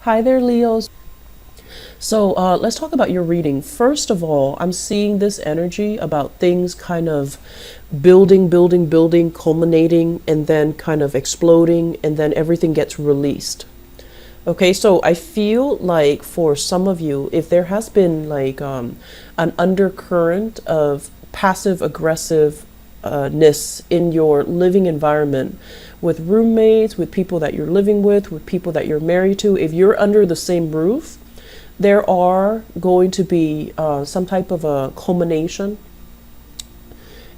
Hi there, Leos. So let's talk about your reading. First of all, I'm seeing this energy about things kind of building, culminating, and then kind of exploding, and then everything gets released. Okay, so I feel like for some of you, if there has been like an undercurrent of passive aggressive ness in your living environment with roommates, with people that you're living with people that you're married to, if you're under the same roof, there are going to be some type of a culmination.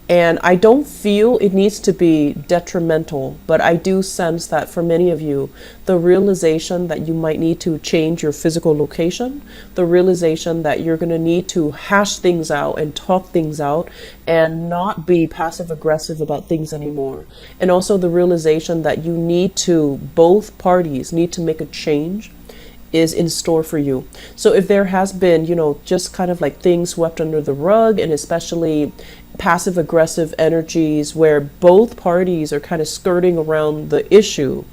And I don't feel it needs to be detrimental, but I do sense that for many of you, the realization that you might need to change your physical location, the realization that you're going to need to hash things out and talk things out and not be passive aggressive about things anymore. And also the realization that you need to, both parties need to make a change is in store for you. So if there has been, just kind of like things swept under the rug, and especially passive aggressive energies where both parties are kind of skirting around the issue,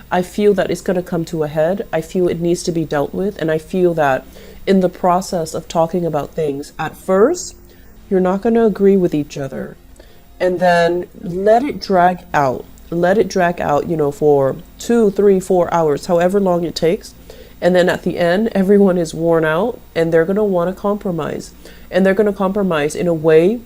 I feel that it's going to come to a head. I feel it needs to be dealt with. And I feel that in the process of talking about things, at first, you're not going to agree with each other. And then let it drag out. Let it drag out, for 2, 3, 4 hours, however long it takes. And then at the end, everyone is worn out and they're going to want to compromise. And they're going to compromise in a way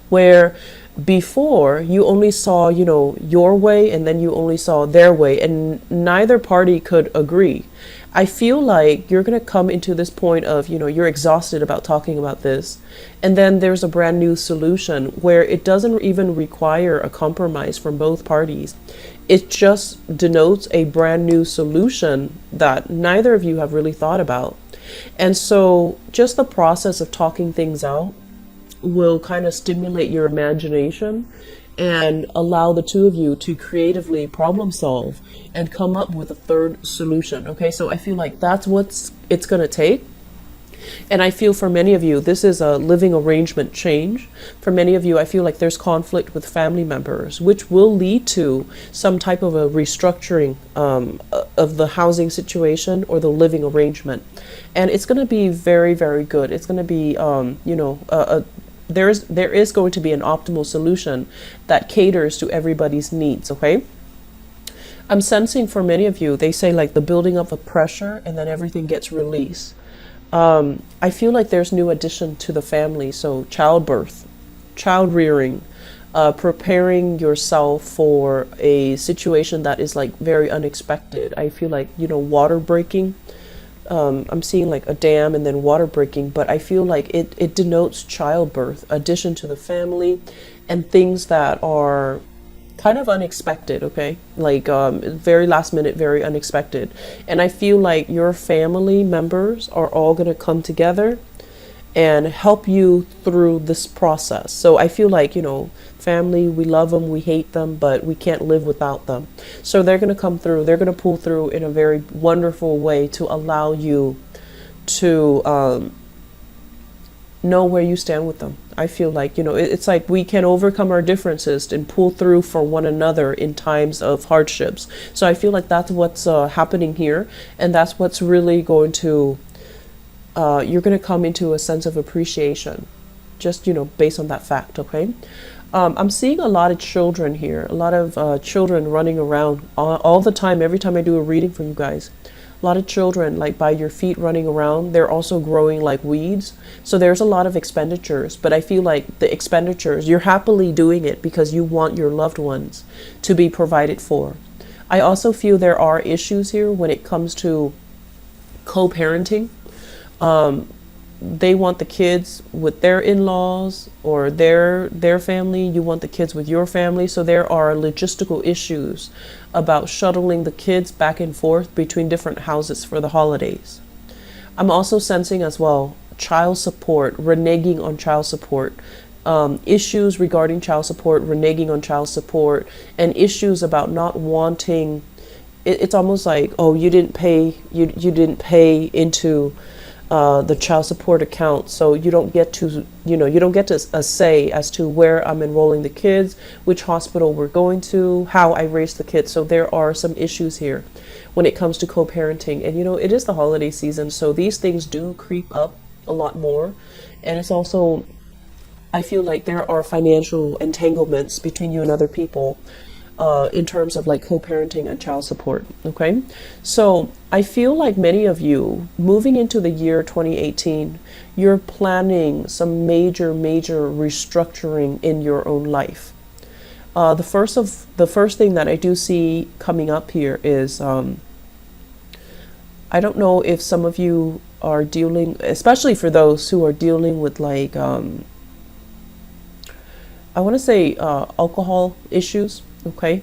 where before you only saw, your way, and then you only saw their way, and neither party could agree. I feel like you're going to come into this point of, you're exhausted about talking about this. And then there's a brand new solution where it doesn't even require a compromise from both parties. It just denotes a brand new solution that neither of you have really thought about. And so just the process of talking things out will kind of stimulate your imagination and allow the two of you to creatively problem solve and come up with a third solution. Okay, so I feel like that's what it's going to take. And I feel for many of you, this is a living arrangement change. For many of you, I feel like there's conflict with family members, which will lead to some type of a restructuring of the housing situation or the living arrangement. And it's going to be very, very good. It's going to be, there is going to be an optimal solution that caters to everybody's needs, okay? I'm sensing for many of you, they say like the building up of pressure and then everything gets released. I feel like there's new addition to the family. So childbirth, child rearing, preparing yourself for a situation that is like very unexpected. I feel like, water breaking. I'm seeing like a dam and then water breaking, but I feel like it denotes childbirth, addition to the family, and things that are kind of unexpected, okay? Like very last minute, very unexpected. And I feel like your family members are all going to come together and help you through this process. So I feel like, family, we love them, we hate them, but we can't live without them. So they're going to come through, they're going to pull through in a very wonderful way to allow you to know where you stand with them. I feel like, it's like we can overcome our differences and pull through for one another in times of hardships. So I feel like that's what's happening here. And that's what's really going to, you're going to come into a sense of appreciation, just, based on that fact, okay? I'm seeing a lot of children here, a lot of children running around all the time, every time I do a reading for you guys. A lot of children like by your feet running around. They're also growing like weeds. So there's a lot of expenditures, but I feel like the expenditures, you're happily doing it because you want your loved ones to be provided for. I also feel there are issues here when it comes to co-parenting. They want the kids with their in-laws or their family. You want the kids with your family. So there are logistical issues about shuttling the kids back and forth between different houses for the holidays. I'm also sensing as well child support, reneging on child support, issues regarding child support, reneging on child support, and issues about not wanting. It's almost like, oh, you didn't pay into the child support account. So you don't get to, you don't get to a say as to where I'm enrolling the kids, which hospital we're going to, how I raise the kids. So there are some issues here when it comes to co-parenting. And it is the holiday season, so these things do creep up a lot more. And it's also, I feel like there are financial entanglements between you and other people in terms of like co-parenting and child support. Okay, so I feel like many of you moving into the year 2018, you're planning some major restructuring in your own life. The first thing that I do see coming up here is I don't know if some of you are dealing, especially for those who are dealing with like I want to say alcohol issues. Okay,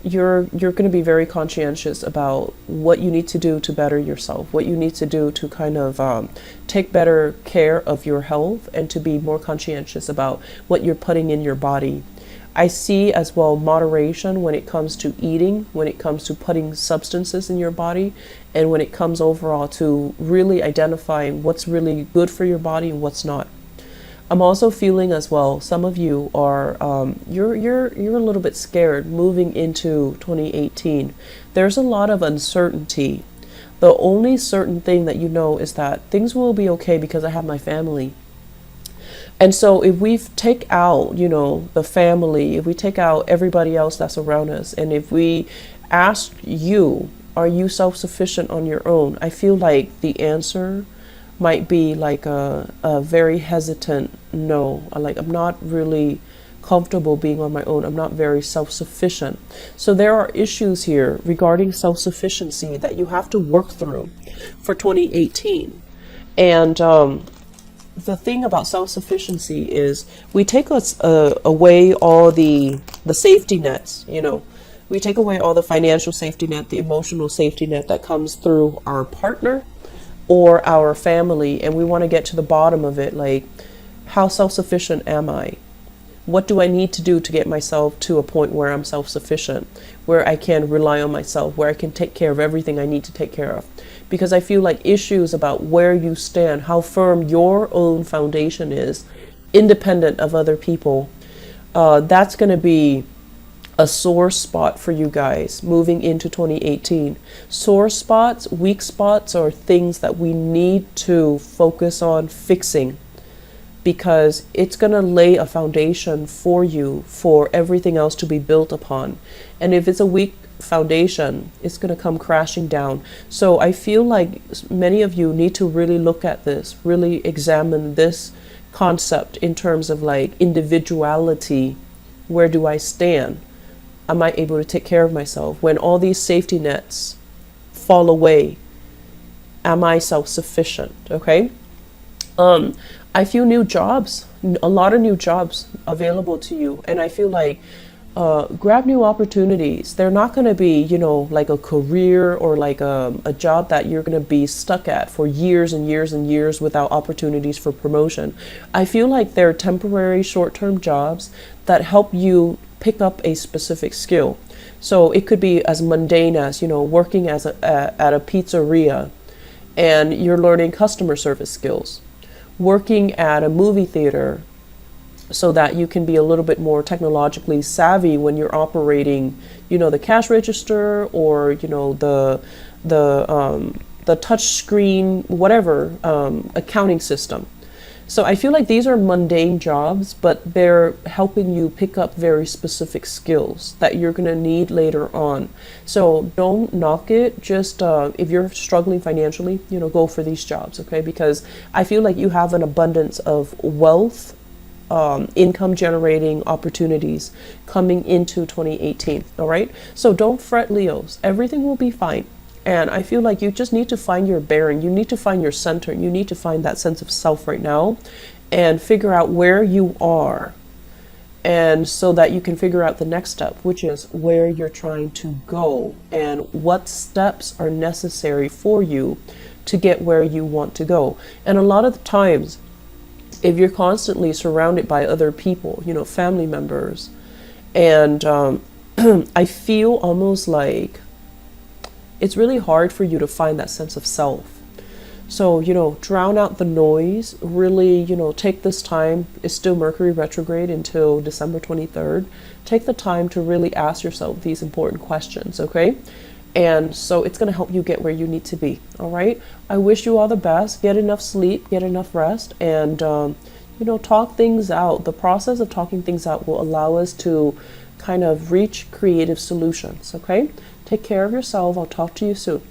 you're going to be very conscientious about what you need to do to better yourself, what you need to do to kind of take better care of your health, and to be more conscientious about what you're putting in your body. I see as well moderation when it comes to eating, when it comes to putting substances in your body, and when it comes overall to really identifying what's really good for your body and what's not. I'm also feeling as well, some of you are, you're a little bit scared moving into 2018. There's a lot of uncertainty. The only certain thing that you know is that things will be okay because I have my family. And so if we take out, the family, if we take out everybody else that's around us, and if we ask you, are you self-sufficient on your own? I feel like the answer might be like a very hesitant no. Like, I'm not really comfortable being on my own. I'm not very self-sufficient. So there are issues here regarding self-sufficiency that you have to work through for 2018. And the thing about self-sufficiency is we take away all the safety nets, we take away all the financial safety net, the emotional safety net that comes through our partner or our family, and we want to get to the bottom of it. Like, how self-sufficient am I? What do I need to do to get myself to a point where I'm self-sufficient, where I can rely on myself, where I can take care of everything I need to take care of? Because I feel like issues about where you stand, how firm your own foundation is, independent of other people, that's going to be a sore spot for you guys moving into 2018. Sore spots, weak spots are things that we need to focus on fixing, because it's going to lay a foundation for you for everything else to be built upon. And if it's a weak foundation, it's going to come crashing down. So I feel like many of you need to really look at this, really examine this concept in terms of like individuality. Where do I stand? Am I able to take care of myself? When all these safety nets fall away, am I self-sufficient? Okay. I feel new jobs, a lot of new jobs available to you. And I feel like grab new opportunities. They're not going to be, like a career or like a job that you're going to be stuck at for years and years and years without opportunities for promotion. I feel like they're temporary short-term jobs that help you pick up a specific skill. So it could be as mundane as, working at a pizzeria and you're learning customer service skills, working at a movie theater so that you can be a little bit more technologically savvy when you're operating, the cash register or, the touch screen, whatever, accounting system. So I feel like these are mundane jobs, but they're helping you pick up very specific skills that you're going to need later on. So don't knock it. Just if you're struggling financially, go for these jobs, okay? Because I feel like you have an abundance of wealth, income generating opportunities coming into 2018, all right? So don't fret, Leos. Everything will be fine. And I feel like you just need to find your bearing. You need to find your center. You need to find that sense of self right now and figure out where you are. And so that you can figure out the next step, which is where you're trying to go and what steps are necessary for you to get where you want to go. And a lot of the times, if you're constantly surrounded by other people, family members, and I feel almost like it's really hard for you to find that sense of self. So, drown out the noise. Really, take this time. It's still Mercury retrograde until December 23rd. Take the time to really ask yourself these important questions, okay? And so it's going to help you get where you need to be, all right? I wish you all the best. Get enough sleep, get enough rest, and, talk things out. The process of talking things out will allow us to kind of reach creative solutions, okay? Take care of yourself. I'll talk to you soon.